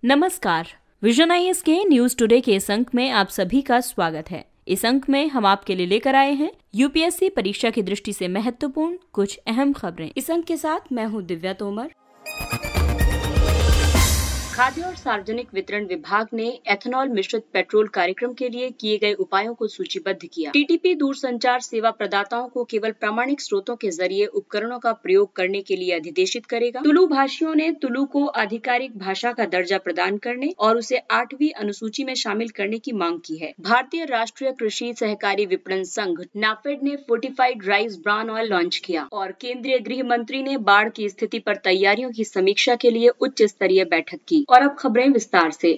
नमस्कार, vision IAS के news today के इस अंक में आप सभी का स्वागत है। इस अंक में हम आपके लिए लेकर आए हैं यूपीएससी परीक्षा की दृष्टि से महत्वपूर्ण कुछ अहम खबरें। इस अंक के साथ मैं हूं दिव्या तोमर। खाद्य और सार्वजनिक वितरण विभाग ने एथेनॉल मिश्रित पेट्रोल कार्यक्रम के लिए किए गए उपायों को सूचीबद्ध किया। टीटीपी दूरसंचार सेवा प्रदाताओं को केवल प्रामाणिक स्रोतों के जरिए उपकरणों का प्रयोग करने के लिए अधिदेशित करेगा। तुलु भाषियों ने तुलु को आधिकारिक भाषा का दर्जा प्रदान करने और उसे 8वीं अनुसूची में शामिल करने की मांग की है। भारतीय राष्ट्रीय कृषि सहकारी विपणन संघ नाफेड ने fortified rice bran oil launch किया और केंद्रीय गृह मंत्री ने बाढ़ की स्थिति पर तैयारियों की समीक्षा के लिए उच्च स्तरीय बैठक की। और अब खबरें विस्तार से।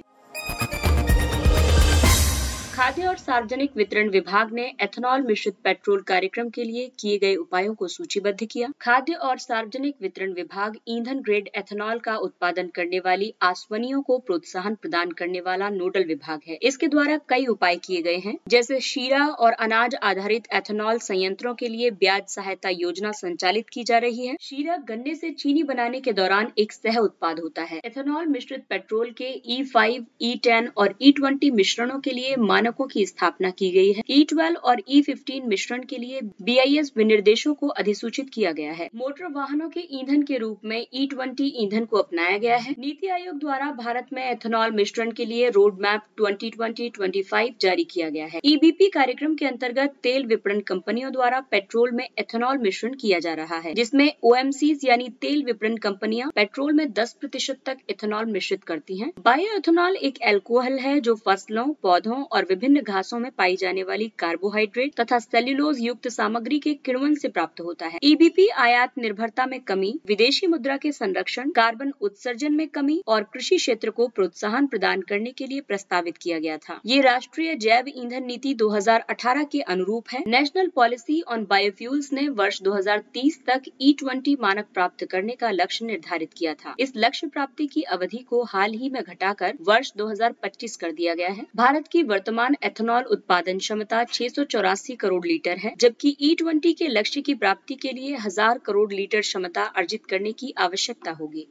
खाद्य और सार्वजनिक वितरण विभाग ने एथेनॉल मिश्रित पेट्रोल कार्यक्रम के लिए किए गए उपायों को सूचीबद्ध किया। खाद्य और सार्वजनिक वितरण विभाग ईंधन ग्रेड एथेनॉल का उत्पादन करने वाली आसवनियों को प्रोत्साहन प्रदान करने वाला नोडल विभाग है। इसके द्वारा कई उपाय किए गए हैं, जैसे शीरा और अनाज आधारित एथेनॉल संयंत्रों के लिए ब्याज सहायता योजना संचालित की जा रही है। शीरा गन्ने से चीनी बनाने के दौरान एक सह उत्पाद होता है। एथेनॉल मिश्रित पेट्रोल के E5, E10 और E20 मिश्रणों के लिए मानकों की स्थापना की गई है। E12 और E15 मिश्रण के लिए BIS विनिर्देशों को अधिसूचित किया गया है। मोटर वाहनों के ईंधन के रूप में E20 ईंधन को अपनाया गया है। नीति आयोग द्वारा भारत में एथेनॉल मिश्रण के लिए रोड मैप 2020-25 जारी किया गया है। EBP कार्यक्रम के अंतर्गत तेल विपणन कंपनियों द्वारा पेट्रोल में एथेनॉल मिश्रण किया जा रहा है, जिसमें OMCs यानी तेल विपणन कंपनियां पेट्रोल में 10% तक एथेनॉल मिश्रित करती हैं। बायो एथेनॉल एक अल्कोहल है जो फसलों, पौधों और विभिन्न घासों में पाई जाने वाली कार्बोहाइड्रेट तथा सेल्यूलोज युक्त सामग्री के किण्वन से प्राप्त होता है। EBP आयात निर्भरता में कमी, विदेशी मुद्रा के संरक्षण, कार्बन उत्सर्जन में कमी और कृषि क्षेत्र को प्रोत्साहन प्रदान करने के लिए प्रस्तावित किया गया था। ये राष्ट्रीय जैव ईंधन नीति 2018 के अनुरूप है। नेशनल पॉलिसी ऑन बायोफ्यूल्स ने वर्ष 2030 तक E20 मानक प्राप्त करने का लक्ष्य निर्धारित किया था। इस लक्ष्य प्राप्ति की अवधि को हाल ही में घटाकर वर्ष 2025 कर दिया गया है। भारत की वर्तमान एथेनॉल उत्पादन क्षमता 684 करोड़ लीटर है, जबकि E20 के लक्ष्य की प्राप्ति के लिए 1000 करोड़ लीटर क्षमता अर्जित करने की आवश्यकता होगी।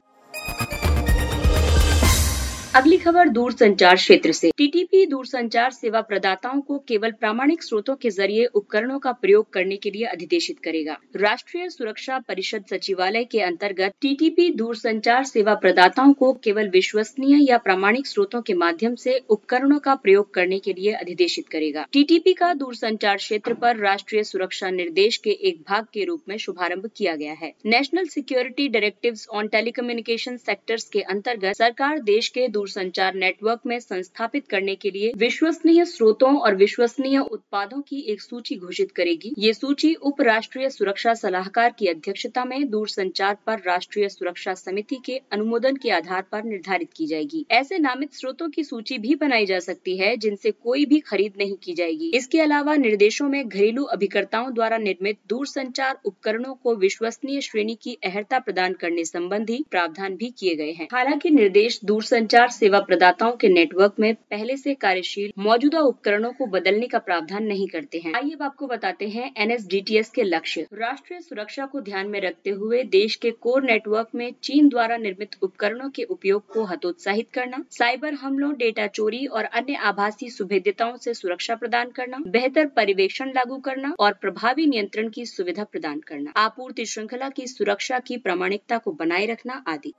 अगली खबर दूरसंचार क्षेत्र से। टीटीपी दूरसंचार सेवा प्रदाताओं को केवल प्रामाणिक स्रोतों के जरिए उपकरणों का प्रयोग करने के लिए अधिदेशित करेगा। राष्ट्रीय सुरक्षा परिषद सचिवालय के अंतर्गत टीटीपी दूरसंचार सेवा प्रदाताओं को केवल विश्वसनीय या प्रामाणिक स्रोतों के माध्यम से उपकरणों का प्रयोग करने के लिए अधिदेशित करेगा। टीटीपी का दूरसंचार क्षेत्र पर राष्ट्रीय सुरक्षा निर्देश के एक भाग के रूप में शुभारंभ किया गया है। National security directives on telecommunication sectors के अंतर्गत सरकार देश के दूरसंचार नेटवर्क में संस्थापित करने के लिए विश्वसनीय स्रोतों और विश्वसनीय उत्पादों की एक सूची घोषित करेगी। ये सूची उप राष्ट्रीय सुरक्षा सलाहकार की अध्यक्षता में दूरसंचार पर राष्ट्रीय सुरक्षा समिति के अनुमोदन के आधार पर निर्धारित की जाएगी। ऐसे नामित स्रोतों की सूची भी बनाई जा सकती है जिनसे कोई भी खरीद नहीं की जाएगी। इसके अलावा निर्देशों में घरेलू अभिकर्ताओं द्वारा निर्मित दूरसंचार उपकरणों को विश्वसनीय श्रेणी की अर्हता प्रदान करने संबंधी प्रावधान भी किए गए हैं। हालांकि निर्देश दूरसंचार सेवा प्रदाताओं के नेटवर्क में पहले से कार्यशील मौजूदा उपकरणों को बदलने का प्रावधान नहीं करते हैं। आइए अब आपको बताते हैं NSDTS के लक्ष्य। राष्ट्रीय सुरक्षा को ध्यान में रखते हुए देश के कोर नेटवर्क में चीन द्वारा निर्मित उपकरणों के उपयोग को हतोत्साहित करना, साइबर हमलों, डेटा चोरी और अन्य आभासी सुभेद्यताओं से सुरक्षा प्रदान करना, बेहतर पर्यवेक्षण लागू करना और प्रभावी नियंत्रण की सुविधा प्रदान करना, आपूर्ति श्रृंखला की सुरक्षा की प्रामाणिकता को बनाए रखना आदि।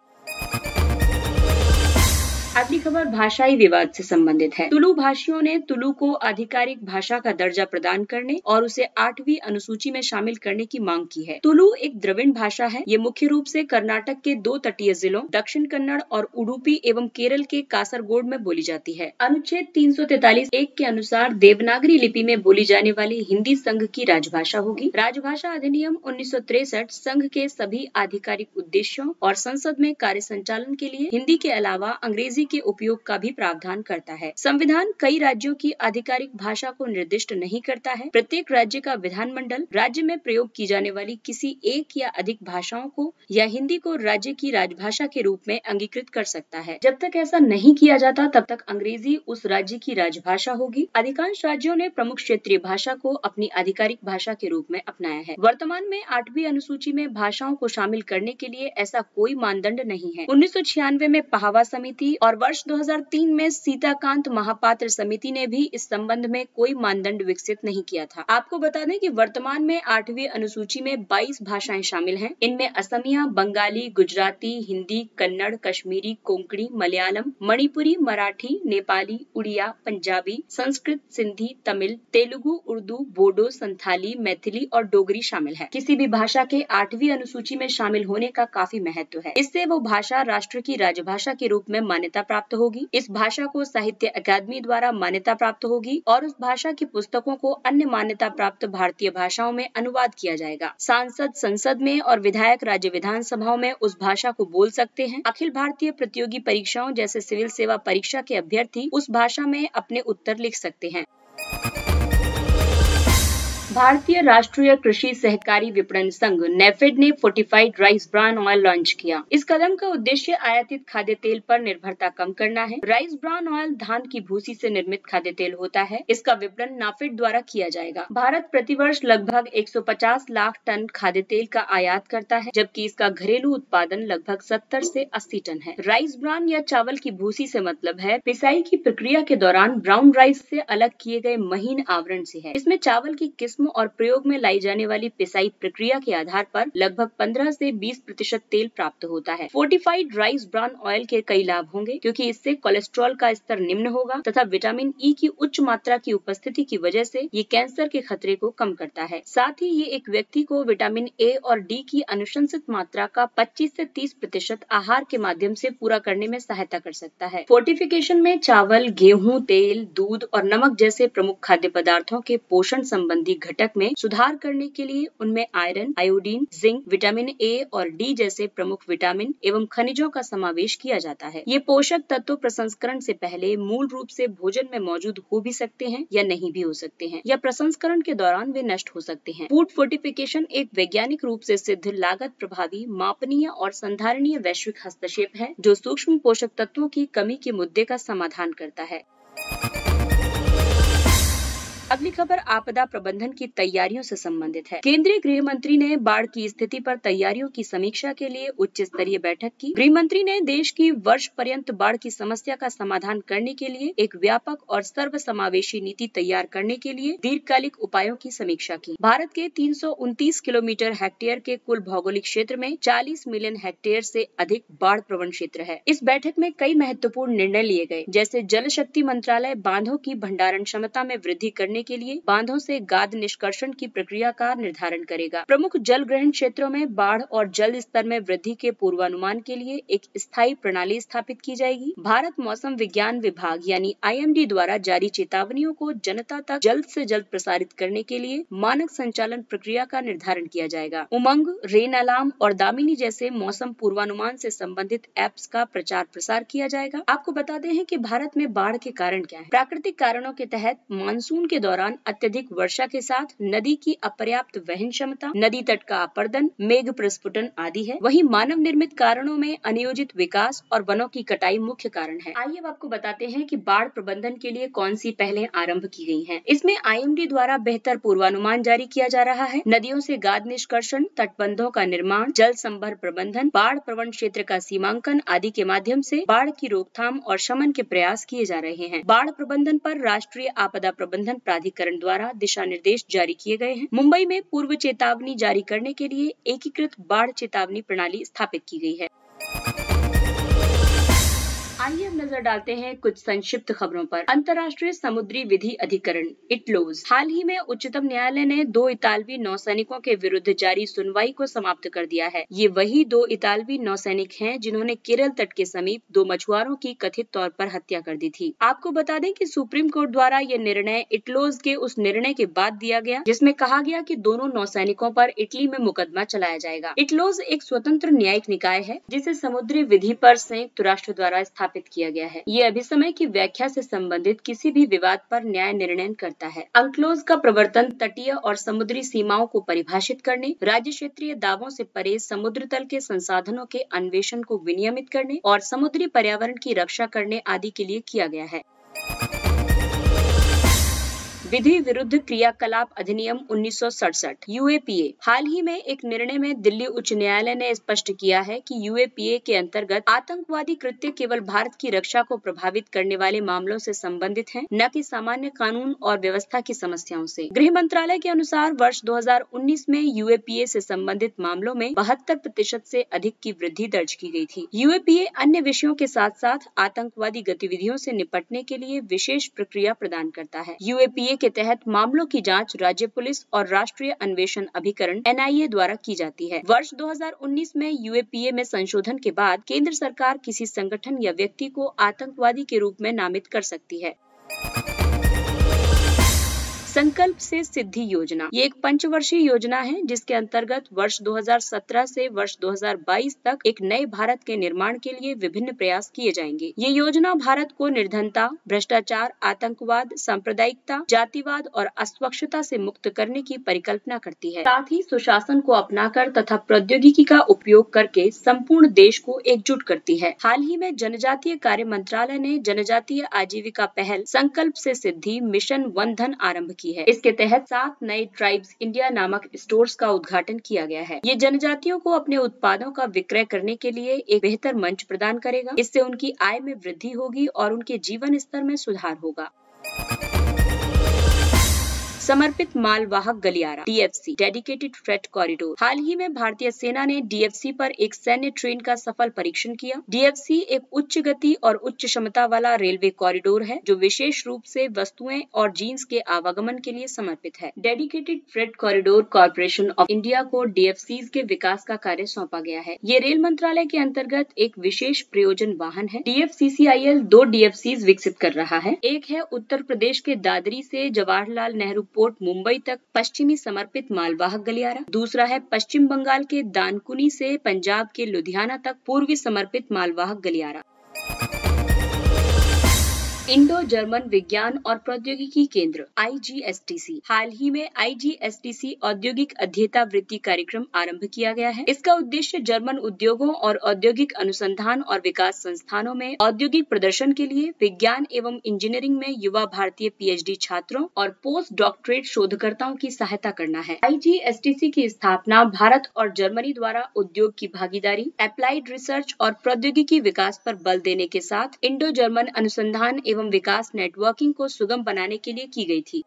अगली खबर भाषाई विवाद से संबंधित है। तुलु भाषियों ने तुलु को आधिकारिक भाषा का दर्जा प्रदान करने और उसे 8वीं अनुसूची में शामिल करने की मांग की है। तुलु एक द्रविड़ भाषा है। ये मुख्य रूप से कर्नाटक के 2 तटीय जिलों दक्षिण कन्नड़ और उडुपी एवं केरल के कासरगोड में बोली जाती है। अनुच्छेद 343(1) के अनुसार देवनागरी लिपि में बोली जाने वाली हिंदी संघ की राजभाषा होगी। राजभाषा अधिनियम 1963 संघ के सभी आधिकारिक उद्देश्यों और संसद में कार्य संचालन के लिए हिंदी के अलावा अंग्रेजी के उपयोग का भी प्रावधान करता है। संविधान कई राज्यों की आधिकारिक भाषा को निर्दिष्ट नहीं करता है। प्रत्येक राज्य का विधानमंडल राज्य में प्रयोग की जाने वाली किसी एक या अधिक भाषाओं को या हिंदी को राज्य की राजभाषा के रूप में अंगीकृत कर सकता है। जब तक ऐसा नहीं किया जाता तब तक अंग्रेजी उस राज्य की राजभाषा होगी। अधिकांश राज्यों ने प्रमुख क्षेत्रीय भाषा को अपनी आधिकारिक भाषा के रूप में अपनाया है। वर्तमान में 8वीं अनुसूची में भाषाओं को शामिल करने के लिए ऐसा कोई मानदंड नहीं है। 1996 में पहावा समिति और वर्ष 2003 में सीताकांत महापात्र समिति ने भी इस संबंध में कोई मानदंड विकसित नहीं किया था। आपको बता दें कि वर्तमान में 8वीं अनुसूची में 22 भाषाएं शामिल हैं। इनमें असमिया, बंगाली, गुजराती, हिंदी, कन्नड़, कश्मीरी, कोंकणी, मलयालम, मणिपुरी, मराठी, नेपाली, उड़िया, पंजाबी, संस्कृत, सिंधी, तमिल, तेलुगु, उर्दू, बोडो, संथाली, मैथिली और डोगरी शामिल है। किसी भी भाषा के 8वीं अनुसूची में शामिल होने का काफी महत्व है। इससे वो भाषा राष्ट्र की राजभाषा के रूप में मान्यता प्राप्त होगी। इस भाषा को साहित्य अकादमी द्वारा मान्यता प्राप्त होगी और उस भाषा की पुस्तकों को अन्य मान्यता प्राप्त भारतीय भाषाओं में अनुवाद किया जाएगा। सांसद संसद में और विधायक राज्य विधानसभाओं में उस भाषा को बोल सकते हैं। अखिल भारतीय प्रतियोगी परीक्षाओं जैसे सिविल सेवा परीक्षा के अभ्यर्थी उस भाषा में अपने उत्तर लिख सकते हैं। भारतीय राष्ट्रीय कृषि सहकारी विपणन संघ नेफेड ने fortified rice bran oil launch किया। इस कदम का उद्देश्य आयातित खाद्य तेल पर निर्भरता कम करना है। राइस ब्रान ऑयल धान की भूसी से निर्मित खाद्य तेल होता है। इसका विपणन नाफेड द्वारा किया जाएगा। भारत प्रतिवर्ष लगभग 150 लाख टन खाद्य तेल का आयात करता है, जबकि इसका घरेलू उत्पादन लगभग 70 से 80 टन है। राइस ब्रान या चावल की भूसी से मतलब है पिसाई की प्रक्रिया के दौरान ब्राउन राइस से अलग किए गए महीन आवरण से है। इसमें चावल की किस्म और प्रयोग में लाई जाने वाली पिसाई प्रक्रिया के आधार पर लगभग 15 से 20% तेल प्राप्त होता है। फोर्टिफाइड राइस ब्रान ऑयल के कई लाभ होंगे, क्योंकि इससे कोलेस्ट्रॉल का स्तर निम्न होगा तथा विटामिन ई की उच्च मात्रा की उपस्थिति की वजह से ये कैंसर के खतरे को कम करता है। साथ ही ये एक व्यक्ति को विटामिन ए और डी की अनुशंसित मात्रा का 25 से 30% आहार के माध्यम से पूरा करने में सहायता कर सकता है। फोर्टिफिकेशन में चावल, गेहूं, तेल, दूध और नमक जैसे प्रमुख खाद्य पदार्थों के पोषण संबंधी घटक में सुधार करने के लिए उनमें iron, iodine, zinc, vitamin A और डी जैसे प्रमुख विटामिन एवं खनिजों का समावेश किया जाता है। ये पोषक तत्व प्रसंस्करण से पहले मूल रूप से भोजन में मौजूद हो भी सकते हैं या नहीं भी हो सकते हैं, या प्रसंस्करण के दौरान वे नष्ट हो सकते हैं। फूड फोर्टिफिकेशन एक वैज्ञानिक रूप से सिद्ध, लागत प्रभावी, मापनीय और संधारणीय वैश्विक हस्तक्षेप है, जो सूक्ष्म पोषक तत्वों की कमी के मुद्दे का समाधान करता है। अगली खबर आपदा प्रबंधन की तैयारियों से संबंधित है। केंद्रीय गृह मंत्री ने बाढ़ की स्थिति पर तैयारियों की समीक्षा के लिए उच्च स्तरीय बैठक की। गृह मंत्री ने देश की वर्ष पर्यंत बाढ़ की समस्या का समाधान करने के लिए एक व्यापक और सर्वसमावेशी नीति तैयार करने के लिए दीर्घकालिक उपायों की समीक्षा की। भारत के 329 किलोमीटर हेक्टेयर के कुल भौगोलिक क्षेत्र में 40 मिलियन हेक्टेयर से अधिक बाढ़ प्रवण क्षेत्र है। इस बैठक में कई महत्वपूर्ण निर्णय लिए गए, जैसे जल शक्ति मंत्रालय बांधों की भंडारण क्षमता में वृद्धि करने के लिए बांधों से गाद निष्कर्षण की प्रक्रिया का निर्धारण करेगा। प्रमुख जल ग्रहण क्षेत्रों में बाढ़ और जल स्तर में वृद्धि के पूर्वानुमान के लिए एक स्थायी प्रणाली स्थापित की जाएगी। भारत मौसम विज्ञान विभाग यानी IMD द्वारा जारी चेतावनियों को जनता तक जल्द से जल्द प्रसारित करने के लिए मानक संचालन प्रक्रिया का निर्धारण किया जाएगा। उमंग, रेन अलार्म और दामिनी जैसे मौसम पूर्वानुमान से संबंधित एप्स का प्रचार प्रसार किया जाएगा। आपको बताते हैं कि भारत में बाढ़ के कारण क्या है। प्राकृतिक कारणों के तहत मानसून के दौरान अत्यधिक वर्षा के साथ नदी की अपर्याप्त वहन क्षमता, नदी तट का अपरदन, मेघ प्रस्फुटन आदि है। वहीं मानव निर्मित कारणों में अनियोजित विकास और वनों की कटाई मुख्य कारण है। आइए अब आपको बताते हैं कि बाढ़ प्रबंधन के लिए कौन सी पहलें आरंभ की गई हैं। इसमें IMD द्वारा बेहतर पूर्वानुमान जारी किया जा रहा है। नदियों से गाद निष्कर्षण, तटबंधों का निर्माण, जल संभर प्रबंधन, बाढ़ प्रवण क्षेत्र का सीमांकन आदि के माध्यम से बाढ़ की रोकथाम और शमन के प्रयास किए जा रहे हैं। बाढ़ प्रबंधन पर राष्ट्रीय आपदा प्रबंधन प्राधिकरण द्वारा दिशा निर्देश जारी किए गए हैं। मुंबई में पूर्व चेतावनी जारी करने के लिए एकीकृत बाढ़ चेतावनी प्रणाली स्थापित की गई है। आइए अब नजर डालते हैं कुछ संक्षिप्त खबरों पर। अंतर्राष्ट्रीय समुद्री विधि अधिकरण इटलोज हाल ही में उच्चतम न्यायालय ने 2 इतालवी नौसैनिकों के विरुद्ध जारी सुनवाई को समाप्त कर दिया है। ये वही 2 इतालवी नौसैनिक हैं जिन्होंने केरल तट के समीप 2 मछुआरों की कथित तौर पर हत्या कर दी थी। आपको बता दें कि सुप्रीम कोर्ट द्वारा यह निर्णय इटलोज के उस निर्णय के बाद दिया गया जिसमें कहा गया कि दोनों नौसैनिकों पर इटली में मुकदमा चलाया जाएगा। इटलोज एक स्वतंत्र न्यायिक निकाय है जिसे समुद्री विधि पर संयुक्त राष्ट्र द्वारा स्थापित किया गया है। ये अभिसमय की व्याख्या से संबंधित किसी भी विवाद पर न्याय निर्णय करता है। अंक्लोज का प्रवर्तन तटीय और समुद्री सीमाओं को परिभाषित करने, राज्य क्षेत्रीय दावों से परे समुद्र तल के संसाधनों के अन्वेषण को विनियमित करने और समुद्री पर्यावरण की रक्षा करने आदि के लिए किया गया है। विधि विरुद्ध क्रियाकलाप अधिनियम 1967 यूएपीए। हाल ही में एक निर्णय में दिल्ली उच्च न्यायालय ने स्पष्ट किया है कि यूएपीए के अंतर्गत आतंकवादी कृत्य केवल भारत की रक्षा को प्रभावित करने वाले मामलों से संबंधित हैं, न कि सामान्य कानून और व्यवस्था की समस्याओं से। गृह मंत्रालय के अनुसार वर्ष 2019 में यूएपीए से संबंधित मामलों में 72% से अधिक की वृद्धि दर्ज की गई थी। यूएपीए अन्य विषयों के साथ साथ आतंकवादी गतिविधियों से निपटने के लिए विशेष प्रक्रिया प्रदान करता है। यूएपीए के तहत मामलों की जांच राज्य पुलिस और राष्ट्रीय अन्वेषण अभिकरण (एनआईए) द्वारा की जाती है। वर्ष 2019 में यूएपीए में संशोधन के बाद केंद्र सरकार किसी संगठन या व्यक्ति को आतंकवादी के रूप में नामित कर सकती है। संकल्प से सिद्धि योजना ये एक पंचवर्षीय योजना है जिसके अंतर्गत वर्ष 2017 से वर्ष 2022 तक एक नए भारत के निर्माण के लिए विभिन्न प्रयास किए जाएंगे। ये योजना भारत को निर्धनता, भ्रष्टाचार, आतंकवाद, सांप्रदायिकता, जातिवाद और अस्वच्छता से मुक्त करने की परिकल्पना करती है। साथ ही सुशासन को अपनाकर तथा प्रौद्योगिकी का उपयोग करके संपूर्ण देश को एकजुट करती है। हाल ही में जनजातीय कार्य मंत्रालय ने जनजातीय आजीविका पहल संकल्प से सिद्धि मिशन वन धन आरम्भ की है। इसके तहत 7 नए ट्राइब्स इंडिया नामक स्टोर्स का उद्घाटन किया गया है। ये जनजातियों को अपने उत्पादों का विक्रय करने के लिए एक बेहतर मंच प्रदान करेगा। इससे उनकी आय में वृद्धि होगी और उनके जीवन स्तर में सुधार होगा। समर्पित मालवाहक गलियारा डीएफसी डेडिकेटेड फ्रेट कॉरिडोर। हाल ही में भारतीय सेना ने डीएफसी पर एक सैन्य ट्रेन का सफल परीक्षण किया। डीएफसी एक उच्च गति और उच्च क्षमता वाला रेलवे कॉरिडोर है जो विशेष रूप से वस्तुएं और जींस के आवागमन के लिए समर्पित है। Dedicated freight corridor corporation of India को डीएफसी के विकास का कार्य सौंपा गया है। ये रेल मंत्रालय के अंतर्गत एक विशेष प्रयोजन वाहन है। डीएफसीसीआईएल 2 डीएफसी विकसित कर रहा है। एक है उत्तर प्रदेश के दादरी से जवाहरलाल नेहरू पोर्ट मुंबई तक पश्चिमी समर्पित मालवाहक गलियारा। दूसरा है पश्चिम बंगाल के दानकुनी से पंजाब के लुधियाना तक पूर्वी समर्पित मालवाहक गलियारा। इंडो जर्मन विज्ञान और प्रौद्योगिकी केंद्र IGSTC। हाल ही में IGSTC औद्योगिक अध्येता वृत्ति कार्यक्रम आरंभ किया गया है। इसका उद्देश्य जर्मन उद्योगों और औद्योगिक अनुसंधान और विकास संस्थानों में औद्योगिक प्रदर्शन के लिए विज्ञान एवं इंजीनियरिंग में युवा भारतीय PhD छात्रों और पोस्ट डॉक्टरेट शोधकर्ताओं की सहायता करना है। IGSTC की स्थापना भारत और जर्मनी द्वारा उद्योग की भागीदारी, एप्लाइड रिसर्च और प्रौद्योगिकी विकास पर बल देने के साथ इंडो जर्मन अनुसंधान एवं विकास नेटवर्किंग को सुगम बनाने के लिए की गई थी।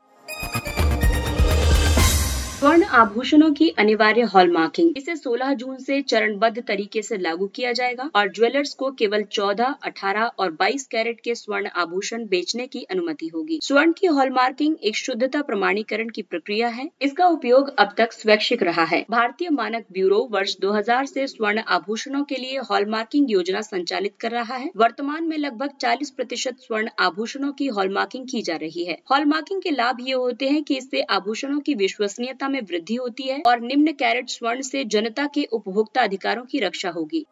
स्वर्ण आभूषणों की अनिवार्य हॉलमार्किंग। इसे 16 जून से चरणबद्ध तरीके से लागू किया जाएगा और ज्वेलर्स को केवल 14, 18 और 22 कैरेट के स्वर्ण आभूषण बेचने की अनुमति होगी। स्वर्ण की हॉलमार्किंग एक शुद्धता प्रमाणीकरण की प्रक्रिया है। इसका उपयोग अब तक स्वैच्छिक रहा है। भारतीय मानक ब्यूरो वर्ष 2000 से स्वर्ण आभूषणों के लिए हॉलमार्किंग योजना संचालित कर रहा है। वर्तमान में लगभग 40% स्वर्ण आभूषणों की हॉलमार्किंग की जा रही है। हॉलमार्किंग के लाभ ये होते हैं कि इससे आभूषणों की विश्वसनीयता में वृद्धि होती है और निम्न कैरेट स्वर्ण से जनता के उपभोक्ता अधिकारों की रक्षा होगी।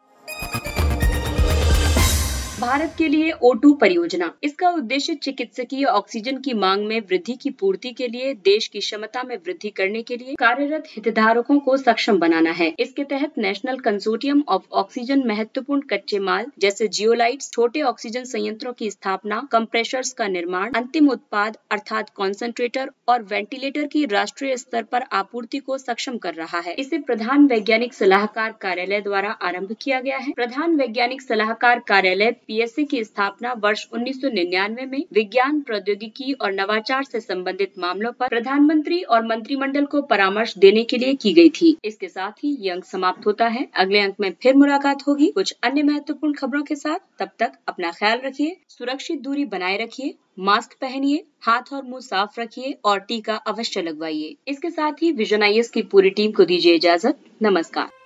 भारत के लिए O2 परियोजना। इसका उद्देश्य चिकित्सकीय ऑक्सीजन की मांग में वृद्धि की पूर्ति के लिए देश की क्षमता में वृद्धि करने के लिए कार्यरत हितधारकों को सक्षम बनाना है। इसके तहत नेशनल कंसोर्टियम ऑफ ऑक्सीजन महत्वपूर्ण कच्चे माल जैसे जियोलाइट्स, छोटे ऑक्सीजन संयंत्रों की स्थापना, कंप्रेशर्स का निर्माण, अंतिम उत्पाद अर्थात कॉन्सेंट्रेटर और वेंटिलेटर की राष्ट्रीय स्तर पर आपूर्ति को सक्षम कर रहा है। इसे प्रधान वैज्ञानिक सलाहकार कार्यालय द्वारा आरंभ किया गया है। प्रधान वैज्ञानिक सलाहकार कार्यालय PSA की स्थापना वर्ष 1999 में विज्ञान, प्रौद्योगिकी और नवाचार से संबंधित मामलों पर प्रधानमंत्री और मंत्रिमंडल को परामर्श देने के लिए की गई थी। इसके साथ ही ये अंक समाप्त होता है। अगले अंक में फिर मुलाकात होगी कुछ अन्य महत्वपूर्ण खबरों के साथ। तब तक अपना ख्याल रखिए, सुरक्षित दूरी बनाए रखिए, मास्क पहनिए, हाथ और मुंह साफ रखिए और टीका अवश्य लगवाइए। इसके साथ ही विजन IAS की पूरी टीम को दीजिए इजाजत। नमस्कार।